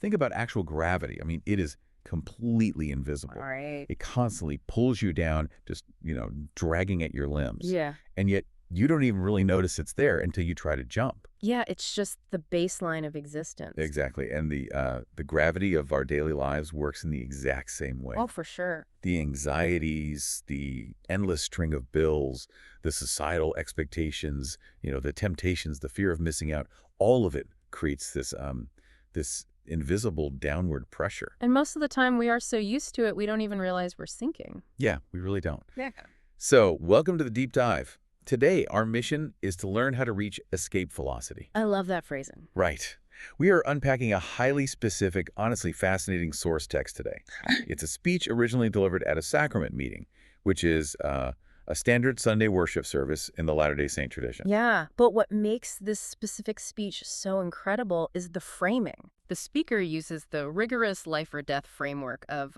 Think about actual gravity. I mean, it is completely invisible. All right. It constantly pulls you down, just, dragging at your limbs. Yeah. And yet you don't even really notice it's there until you try to jump. Yeah, it's just the baseline of existence. Exactly. And the gravity of our daily lives works in the exact same way. Oh, for sure. The anxieties, the endless string of bills, the societal expectations, the temptations, the fear of missing out, all of it creates this invisible downward pressure. And most of the time we are so used to it, we don't even realize we're sinking. Yeah, we really don't. Yeah. So, welcome to the deep dive. Today, our mission is to learn how to reach escape velocity. I love that phrasing. Right. We are unpacking a highly specific, honestly fascinating source text today. It's a speech originally delivered at a sacrament meeting, which is a standard Sunday worship service in the Latter-day Saint tradition. Yeah, but what makes this specific speech so incredible is the framing. The speaker uses the rigorous life or death framework of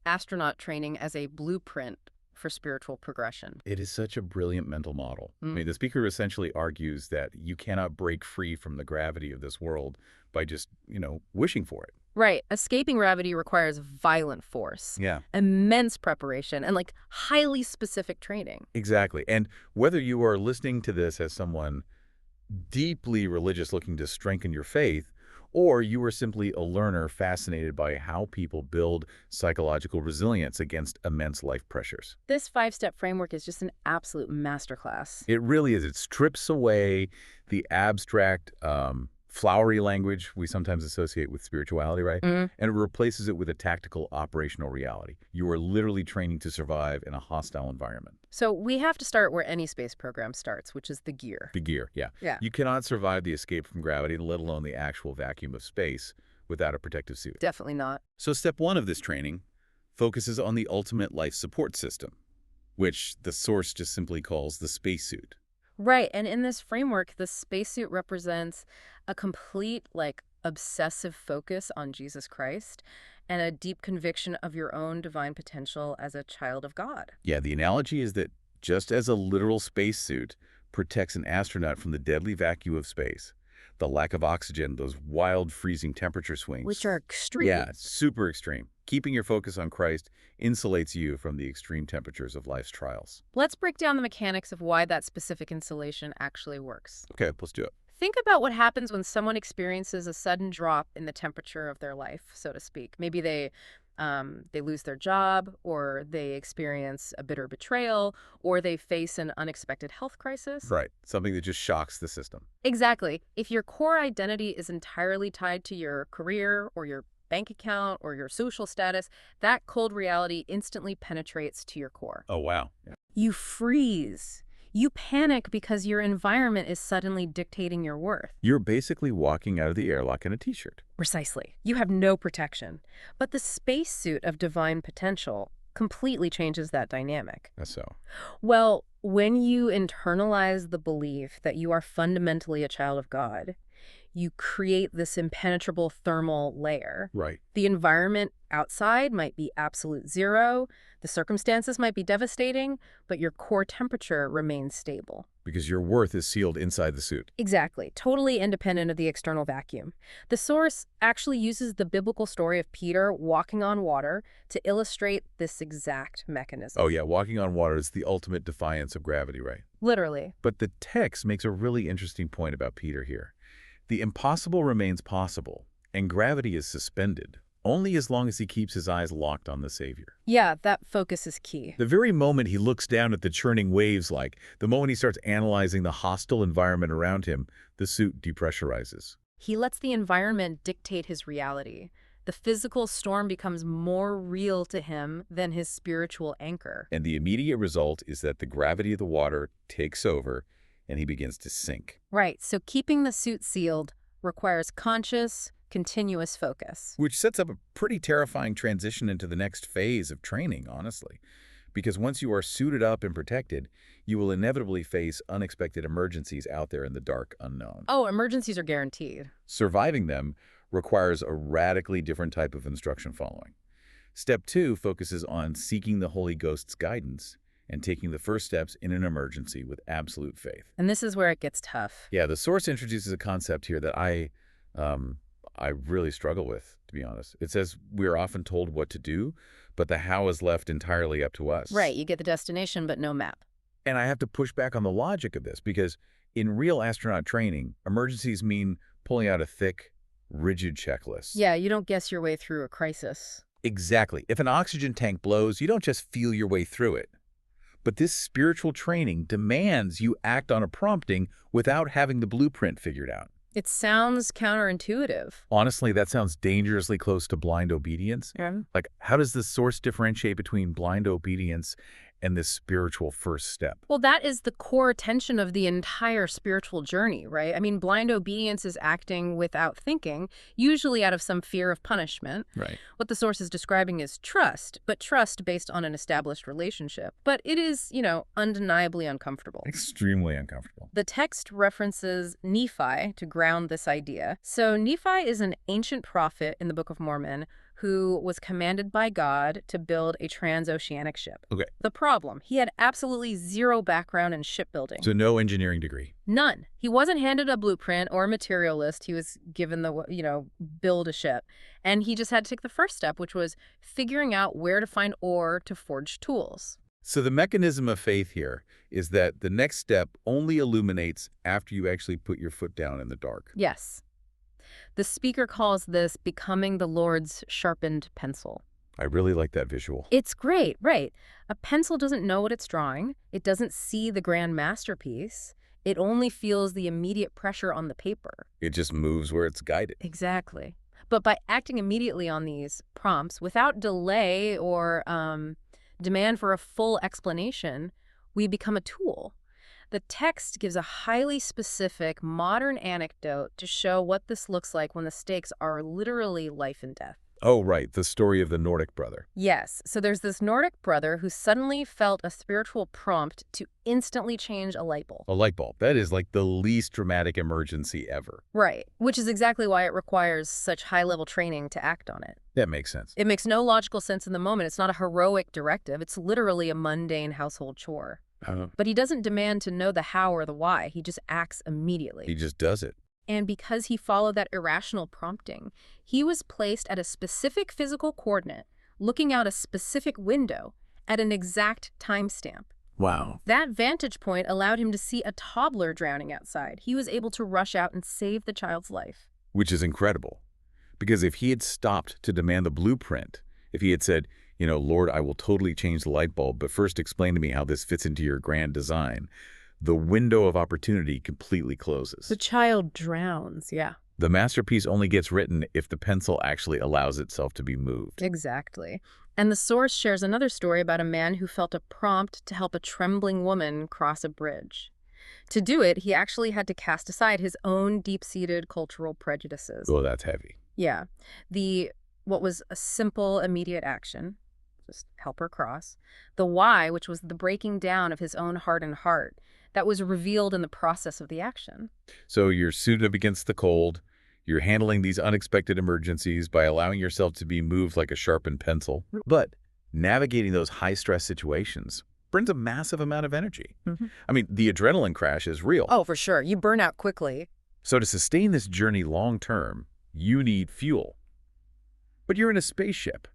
astronaut training as a blueprint for spiritual progression. It is such a brilliant mental model. I mean, the speaker essentially argues that you cannot break free from the gravity of this world by just, wishing for it. Right. Escaping gravity requires violent force, immense preparation, and highly specific training. Exactly. And whether you are listening to this as someone deeply religious looking to strengthen your faith, or you are simply a learner fascinated by how people build psychological resilience against immense life pressures. This 5-step framework is just an absolute masterclass. It really is. It strips away the abstract, flowery language we sometimes associate with spirituality, right? And it replaces it with a tactical operational reality. You are literally training to survive in a hostile environment. So we have to start where any space program starts, which is the gear. The gear, yeah. Yeah. You cannot survive the escape from gravity, let alone the actual vacuum of space, without a protective suit. Definitely not. So step one of this training focuses on the ultimate life support system, which the source just simply calls the spacesuit. Right, and in this framework, the spacesuit represents a complete, obsessive focus on Jesus Christ and a deep conviction of your own divine potential as a child of God. Yeah, the analogy is that just as a literal spacesuit protects an astronaut from the deadly vacuum of space, the lack of oxygen, those wild freezing temperature swings. Which are extreme. Yeah, super extreme. Keeping your focus on Christ insulates you from the extreme temperatures of life's trials. Let's break down the mechanics of why that specific insulation actually works. Okay, let's do it. Think about what happens when someone experiences a sudden drop in the temperature of their life, so to speak. Maybe they lose their job, or they experience a bitter betrayal, or they face an unexpected health crisis. Right, something that just shocks the system. Exactly. If your core identity is entirely tied to your career or your bank account or your social status, that cold reality instantly penetrates to your core. Oh, wow. Yeah. You freeze. You panic because your environment is suddenly dictating your worth. You're basically walking out of the airlock in a t-shirt. Precisely. You have no protection. But the spacesuit of divine potential completely changes that dynamic. That's so. Well, when you internalize the belief that you are fundamentally a child of God, you create this impenetrable thermal layer. Right. The environment outside might be absolute zero, the circumstances might be devastating, but your core temperature remains stable. Because your worth is sealed inside the suit. Exactly. Totally independent of the external vacuum. The source actually uses the biblical story of Peter walking on water to illustrate this exact mechanism. Oh, yeah. Walking on water is the ultimate defiance of gravity, right? Literally. But the text makes a really interesting point about Peter here. The impossible remains possible, and gravity is suspended, only as long as he keeps his eyes locked on the Savior. Yeah, that focus is key. The very moment he looks down at the churning waves, the moment he starts analyzing the hostile environment around him, the suit depressurizes. He lets the environment dictate his reality. The physical storm becomes more real to him than his spiritual anchor. And the immediate result is that the gravity of the water takes over, and he begins to sink. Right, so keeping the suit sealed requires conscious, continuous focus. Which sets up a pretty terrifying transition into the next phase of training, honestly. Because once you are suited up and protected, you will inevitably face unexpected emergencies out there in the dark unknown. Oh, emergencies are guaranteed. Surviving them requires a radically different type of instruction following. Step 2 focuses on seeking the Holy Ghost's guidance and taking the first steps in an emergency with absolute faith. And this is where it gets tough. Yeah, the source introduces a concept here that I I really struggle with, to be honest. It says we are often told what to do, but the how is left entirely up to us. Right, you get the destination, but no map. And I have to push back on the logic of this because in real astronaut training, emergencies mean pulling out a thick, rigid checklist. Yeah, you don't guess your way through a crisis. Exactly. If an oxygen tank blows, you don't just feel your way through it. But this spiritual training demands you act on a prompting without having the blueprint figured out. It sounds counterintuitive. Honestly, that sounds dangerously close to blind obedience. Yeah. Like, how does the source differentiate between blind obedience and this spiritual first step? Well, that is the core tension of the entire spiritual journey, right? I mean, blind obedience is acting without thinking, usually out of some fear of punishment. Right. What the source is describing is trust, but trust based on an established relationship. But it is, undeniably uncomfortable. Extremely uncomfortable. The text references Nephi to ground this idea. So Nephi is an ancient prophet in the Book of Mormon who was commanded by God to build a transoceanic ship. Okay. The problem, he had absolutely zero background in shipbuilding. So no engineering degree. None. He wasn't handed a blueprint or a material list. He was given the, build a ship. And he just had to take the first step, which was figuring out where to find ore to forge tools. So the mechanism of faith here is that the next step only illuminates after you actually put your foot down in the dark. Yes. The speaker calls this becoming the Lord's sharpened pencil. I really like that visual. It's great, right? A pencil doesn't know what it's drawing. It doesn't see the grand masterpiece. It only feels the immediate pressure on the paper. It just moves where it's guided. Exactly. But by acting immediately on these prompts without delay or demand for a full explanation, we become a tool. The text gives a highly specific modern anecdote to show what this looks like when the stakes are literally life and death. Oh, right. The story of the Nordic brother. Yes. So there's this Nordic brother who suddenly felt a spiritual prompt to instantly change a light bulb. A light bulb. That is like the least dramatic emergency ever. Right. Which is exactly why it requires such high-level training to act on it. That makes sense. It makes no logical sense in the moment. It's not a heroic directive. It's literally a mundane household chore. But he doesn't demand to know the how or the why. He just acts immediately. He just does it. And because he followed that irrational prompting, he was placed at a specific physical coordinate, looking out a specific window at an exact timestamp. Wow. That vantage point allowed him to see a toddler drowning outside. He was able to rush out and save the child's life. Which is incredible. Because if he had stopped to demand the blueprint, if he had said, Lord, I will totally change the light bulb, but first explain to me how this fits into your grand design, the window of opportunity completely closes. The child drowns, yeah. The masterpiece only gets written if the pencil actually allows itself to be moved. Exactly. And the source shares another story about a man who felt a prompt to help a trembling woman cross a bridge. To do it, he actually had to cast aside his own deep-seated cultural prejudices. Oh, that's heavy. Yeah. What was a simple, immediate action, just help her cross. The why, which was the breaking down of his own heart and heart, that was revealed in the process of the action. So you're suited up against the cold. You're handling these unexpected emergencies by allowing yourself to be moved like a sharpened pencil. But navigating those high-stress situations brings a massive amount of energy. I mean, the adrenaline crash is real. Oh, for sure. You burn out quickly. So to sustain this journey long-term, you need fuel. But you're in a spaceship.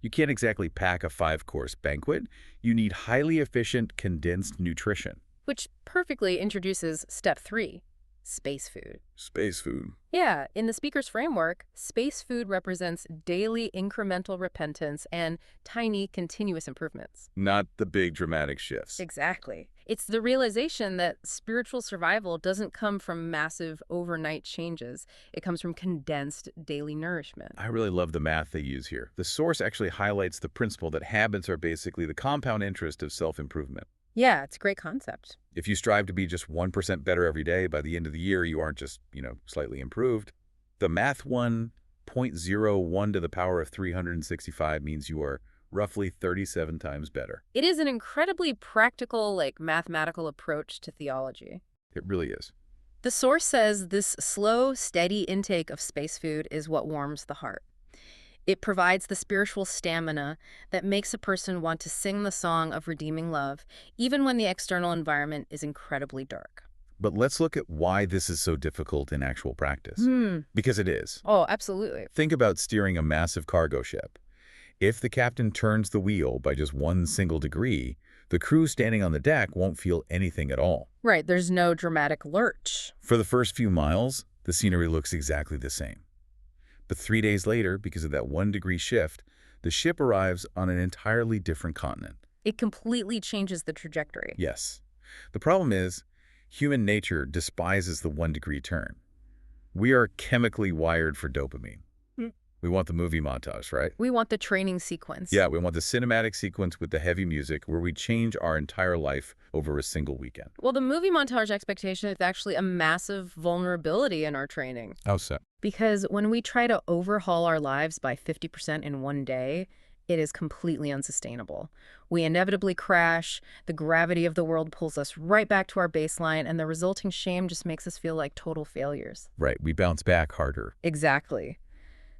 You can't exactly pack a 5-course banquet. You need highly efficient, condensed nutrition. Which perfectly introduces step 3, space food. Space food. Yeah, in the speaker's framework, space food represents daily incremental repentance and tiny continuous improvements. Not the big dramatic shifts. Exactly. It's the realization that spiritual survival doesn't come from massive overnight changes. It comes from condensed daily nourishment. I really love the math they use here. The source actually highlights the principle that habits are basically the compound interest of self-improvement. Yeah, it's a great concept. If you strive to be just 1% better every day, by the end of the year, you aren't just, slightly improved. The math 1.01 to the power of 365 means you are roughly 37 times better. It is an incredibly practical, mathematical approach to theology. It really is. The source says this slow, steady intake of space food is what warms the heart. It provides the spiritual stamina that makes a person want to sing the song of redeeming love, even when the external environment is incredibly dark. But let's look at why this is so difficult in actual practice. Because it is. Oh, absolutely. Think about steering a massive cargo ship. If the captain turns the wheel by just 1 single degree, the crew standing on the deck won't feel anything at all. Right, there's no dramatic lurch. For the first few miles, the scenery looks exactly the same. But 3 days later, because of that 1-degree shift, the ship arrives on an entirely different continent. It completely changes the trajectory. Yes. The problem is, human nature despises the 1-degree turn. We are chemically wired for dopamine. We want the movie montage, right? We want the training sequence. Yeah, we want the cinematic sequence with the heavy music where we change our entire life over a single weekend. Well, the movie montage expectation is actually a massive vulnerability in our training. How so? Because when we try to overhaul our lives by 50% in one day, it is completely unsustainable. We inevitably crash, the gravity of the world pulls us right back to our baseline, and the resulting shame just makes us feel like total failures. Right, we bounce back harder. Exactly.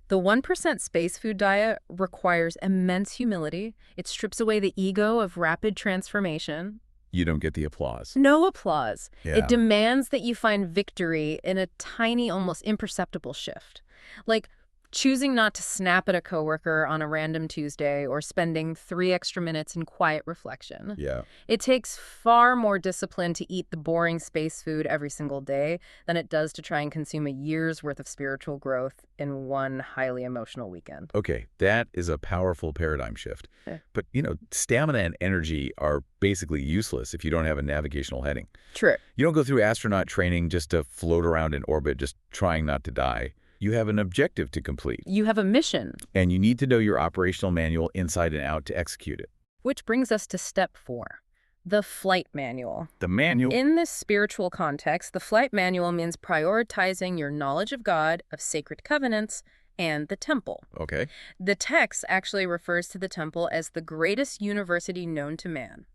The 1% space food diet requires immense humility. It strips away the ego of rapid transformation. You don't get the applause. No applause. Yeah. It demands that you find victory in a tiny, almost imperceptible shift. Like choosing not to snap at a coworker on a random Tuesday or spending 3 extra minutes in quiet reflection. Yeah. It takes far more discipline to eat the boring space food every single day than it does to try and consume a year's worth of spiritual growth in one highly emotional weekend. Okay, that is a powerful paradigm shift. Yeah. But, stamina and energy are basically useless if you don't have a navigational heading. True. You don't go through astronaut training just to float around in orbit, just trying not to die. You have an objective to complete. You have a mission. And you need to know your operational manual inside and out to execute it. Which brings us to step 4, the flight manual. The manual? In this spiritual context, the flight manual means prioritizing your knowledge of God, of sacred covenants, and the temple. Okay. The text actually refers to the temple as the greatest university known to man.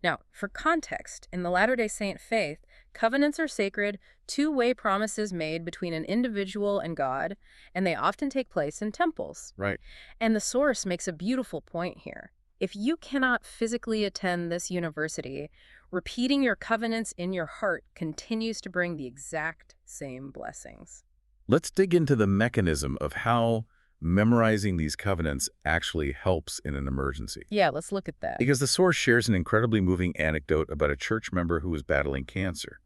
Now, for context, in the Latter-day Saint faith, covenants are sacred, two-way promises made between an individual and God, and they often take place in temples. Right. And the source makes a beautiful point here. If you cannot physically attend this university, repeating your covenants in your heart continues to bring the exact same blessings. Let's dig into the mechanism of how memorizing these covenants actually helps in an emergency. Yeah, let's look at that. Because the source shares an incredibly moving anecdote about a church member who was battling cancer.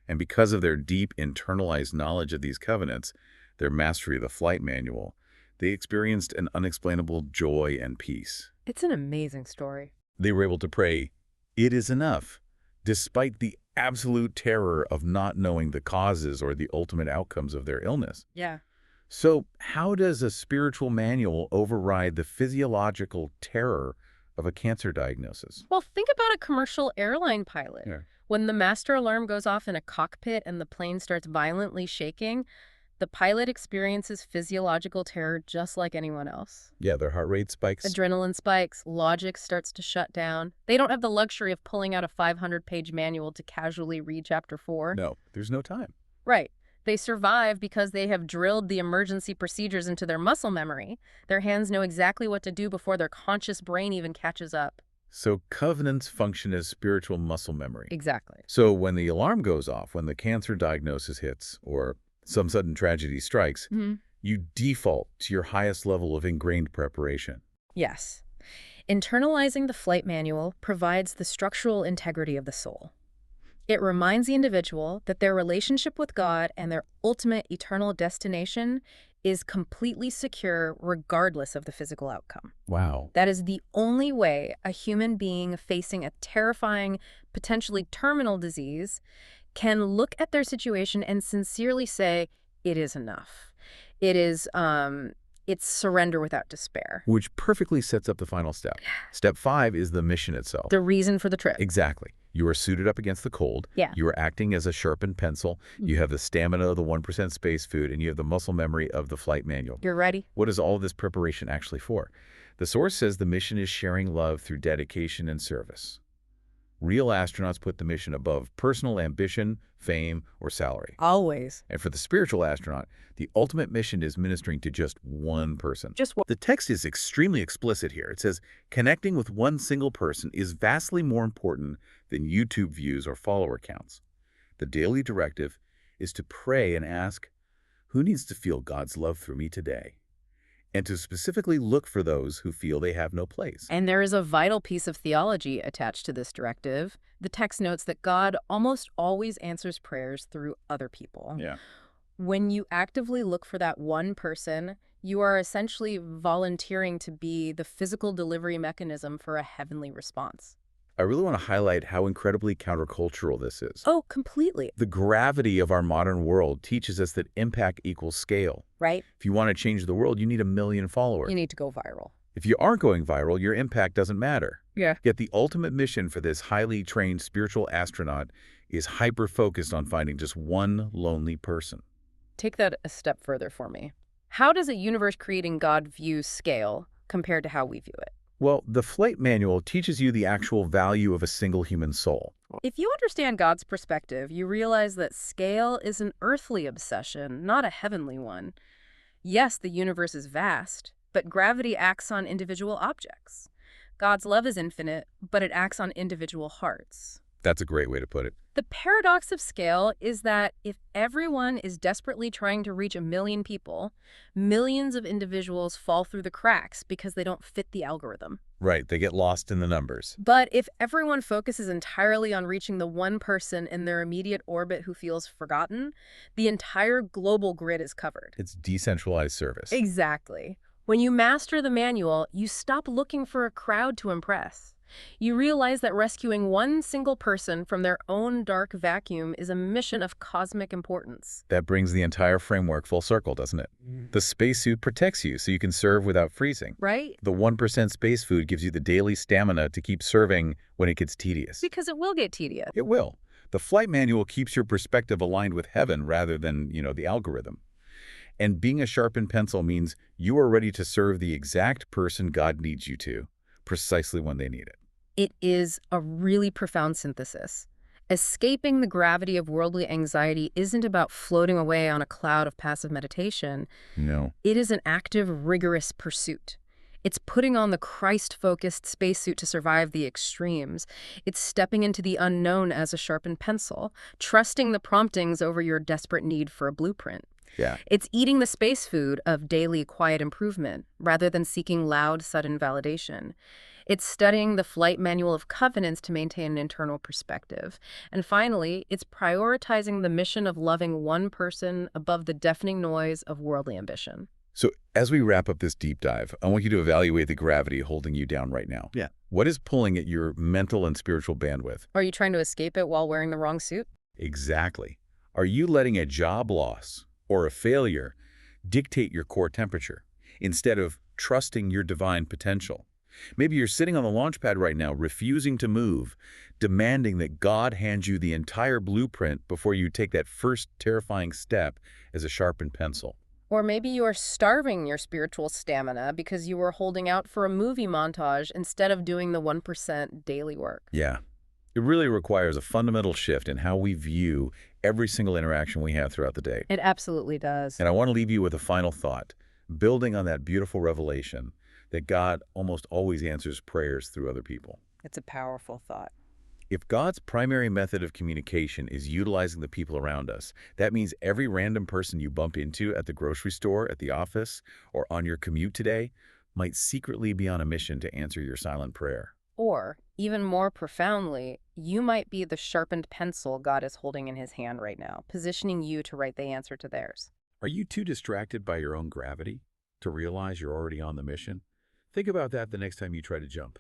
And because of their deep internalized knowledge of these covenants, their mastery of the flight manual, they experienced an unexplainable joy and peace. It's an amazing story. They were able to pray, "It is enough," despite the absolute terror of not knowing the causes or the ultimate outcomes of their illness. Yeah. So how does a spiritual manual override the physiological terror of a cancer diagnosis? Well, think about a commercial airline pilot. Yeah. When the master alarm goes off in a cockpit and the plane starts violently shaking, the pilot experiences physiological terror just like anyone else. Yeah, their heart rate spikes. Adrenaline spikes, logic starts to shut down. They don't have the luxury of pulling out a 500-page manual to casually read chapter 4. No, there's no time. Right. They survive because they have drilled the emergency procedures into their muscle memory. Their hands know exactly what to do before their conscious brain even catches up. So covenants function as spiritual muscle memory. Exactly. So when the alarm goes off, when the cancer diagnosis hits, or some sudden tragedy strikes, you default to your highest level of ingrained preparation. Yes. Internalizing the flight manual provides the structural integrity of the soul. It reminds the individual that their relationship with God and their ultimate eternal destination is completely secure regardless of the physical outcome. Wow. That is the only way a human being facing a terrifying, potentially terminal disease can look at their situation and sincerely say, it is enough. It is, it's surrender without despair. Which perfectly sets up the final step. Step 5 is the mission itself. The reason for the trip. Exactly. You are suited up against the cold. Yeah. You are acting as a sharpened pencil. You have the stamina of the 1% space food, and you have the muscle memory of the flight manual. You're ready? What is all of this preparation actually for? The source says the mission is sharing love through dedication and service. Real astronauts put the mission above personal ambition, fame, or salary. Always. And for the spiritual astronaut, the ultimate mission is ministering to just one person. Just one. The text is extremely explicit here. It says, connecting with one single person is vastly more important than YouTube views or follower counts. The daily directive is to pray and ask, who needs to feel God's love through me today? And to specifically look for those who feel they have no place. And there is a vital piece of theology attached to this directive. The text notes that God almost always answers prayers through other people. Yeah. When you actively look for that one person, you are essentially volunteering to be the physical delivery mechanism for a heavenly response. I really want to highlight how incredibly countercultural this is. Oh, completely. The gravity of our modern world teaches us that impact equals scale. Right? If you want to change the world, you need 1 million followers. You need to go viral. If you aren't going viral, your impact doesn't matter. Yeah. Yet the ultimate mission for this highly trained spiritual astronaut is hyper-focused on finding just one lonely person. Take that a step further for me. How does a universe-creating God view scale compared to how we view it? Well, the flight manual teaches you the actual value of a single human soul. If you understand God's perspective, you realize that scale is an earthly obsession, not a heavenly one. Yes, the universe is vast, but gravity acts on individual objects. God's love is infinite, but it acts on individual hearts. That's a great way to put it. The paradox of scale is that if everyone is desperately trying to reach 1 million people, millions of individuals fall through the cracks because they don't fit the algorithm. Right, they get lost in the numbers. But if everyone focuses entirely on reaching the one person in their immediate orbit who feels forgotten, the entire global grid is covered. It's decentralized service. Exactly. When you master the manual, you stop looking for a crowd to impress. You realize that rescuing one single person from their own dark vacuum is a mission of cosmic importance. That brings the entire framework full circle, doesn't it? The spacesuit protects you so you can serve without freezing. Right? The 1% space food gives you the daily stamina to keep serving when it gets tedious. Because it will get tedious. It will. The flight manual keeps your perspective aligned with heaven rather than, the algorithm. And being a sharpened pencil means you are ready to serve the exact person God needs you to, precisely when they need it. It is a really profound synthesis. Escaping the gravity of worldly anxiety isn't about floating away on a cloud of passive meditation. No. It is an active, rigorous pursuit. It's putting on the Christ-focused spacesuit to survive the extremes. It's stepping into the unknown as a sharpened pencil, trusting the promptings over your desperate need for a blueprint. Yeah. It's eating the space food of daily quiet improvement rather than seeking loud, sudden validation. It's studying the flight manual of covenants to maintain an internal perspective. And finally, it's prioritizing the mission of loving one person above the deafening noise of worldly ambition. So as we wrap up this deep dive, I want you to evaluate the gravity holding you down right now. Yeah. What is pulling at your mental and spiritual bandwidth? Are you trying to escape it while wearing the wrong suit? Exactly. Are you letting a job loss or a failure dictate your core temperature instead of trusting your divine potential? Maybe you're sitting on the launch pad right now, refusing to move, demanding that God hand you the entire blueprint before you take that first terrifying step as a sharpened pencil. Or maybe you are starving your spiritual stamina because you were holding out for a movie montage instead of doing the 1% daily work. Yeah. It really requires a fundamental shift in how we view every single interaction we have throughout the day. It absolutely does. And I want to leave you with a final thought, building on that beautiful revelation that God almost always answers prayers through other people. It's a powerful thought. If God's primary method of communication is utilizing the people around us, that means every random person you bump into at the grocery store, at the office, or on your commute today might secretly be on a mission to answer your silent prayer. Or, even more profoundly, you might be the sharpened pencil God is holding in his hand right now, positioning you to write the answer to theirs. Are you too distracted by your own gravity to realize you're already on the mission? Think about that the next time you try to jump.